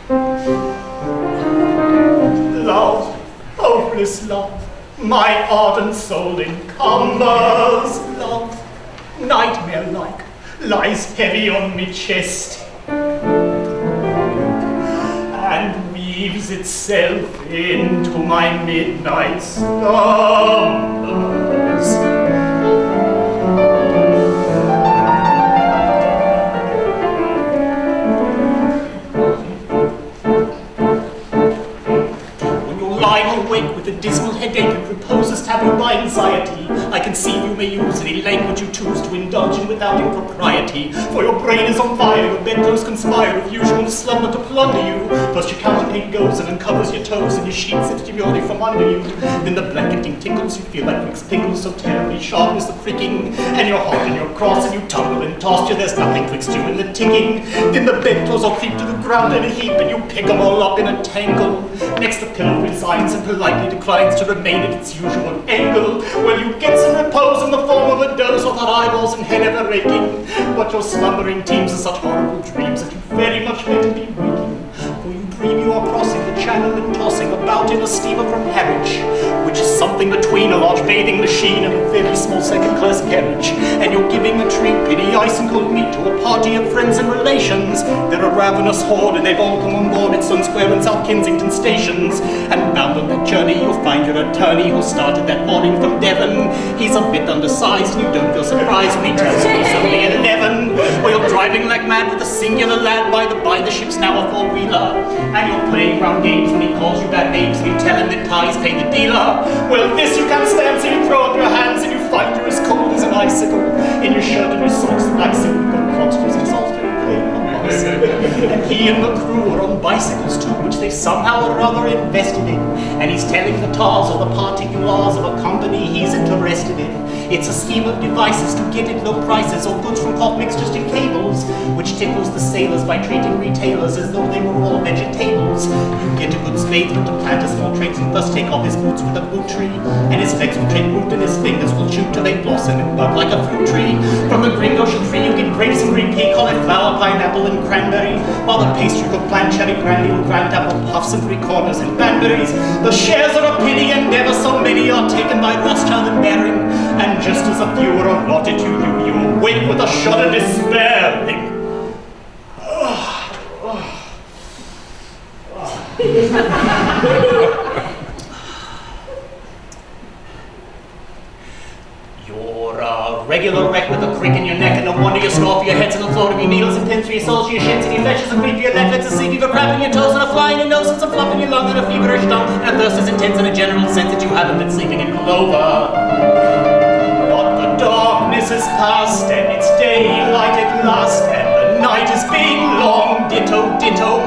Love, hopeless love, my ardent soul encumbers. Love, nightmare-like, lies heavy on me chest, and weaves itself into my midnight slumbers. Awake with a dismal headache and reposes taboo by anxiety, I conceive you may use any language you choose to indulge in without impropriety. For your brain is on fire, your bedclothes conspire with usual slumber to plunder you. First your counterpane goes and uncovers your toes, and your sheet slips demurely from under you. Then the blanketing tickles, you feel like mixed pickles, so terribly sharp is the pricking. And you're hot and you're cross, and you tumble and toss you, there's nothing twixt you and the ticking. Then the bedclothes all creep to the ground in a heap, and you pick them all up in a tangle. Next the pillow resigns and politely declines to remain at its usual angle. Well, you get some repose in the form of a doze without eyeballs and head ever aching. But your slumbering teems of such horrible dreams that you very much better be waking. For you dream you are crossing the channel and tossing about in a steamer from Harwich, which is something between a large bathing machine and a very small second-class carriage. And you're giving a treat, penny ice and cold meat to a party of friends and relations. They're a ravenous horde and they've all come on board at Sun Square and South Kensington stations. And bound on that journey you'll find your attorney who started that morning from Devon. He's a bit undersized and you don't feel surprised when he tells you he's only 11. Well, you're driving like mad with a singular lad by the ship's now a four-wheeler. And you're playing round games when he calls you bad names and you tell him that ties pay the dealer. Well, this you can't stand, so you throw up your hands and you find you're as cold as an icicle. In your shirt and your socks and icicle, you've got monstrous exhausted and playing on bicycle. And he and the crew are on bicycles too, which they've somehow or other invested in. And he's telling the tars or the particulars of a company he's interested in. It's a scheme of devices to get at low prices or goods from cough mixtures to cables, which tickles the sailors by treating retailers as though they were all vegetables. You get a good spadesman to plant a small trait and thus take off his boots with a boot tree, and his legs will take root and his fingers will shoot till they blossom and bud like a fruit tree. From the green ocean tree you get grapes and green pea, cauliflower, pineapple and cranberry, while the pastry cook plant cherry brandy will grind apple puffs and three-corners and banberries. The shares are a penny and never so many are taken by Rothschild and Baring. And just as a few are allotted to you, you awake with a shudder despairing. You're a regular wreck with a crick in your neck, and no wonder you snore for your heads on the floor of your needles and pins for your soles, your shins and your fetches, and creep for your neck, let's a sleepy for crap in your toes, and a fly in your nose, and some fluff in your lung, and a feverish tongue, and a thirst as intense in a general sense that you haven't been sleeping in clover. Darkness is past and it's daylight at last, and the night is being long, ditto, ditto,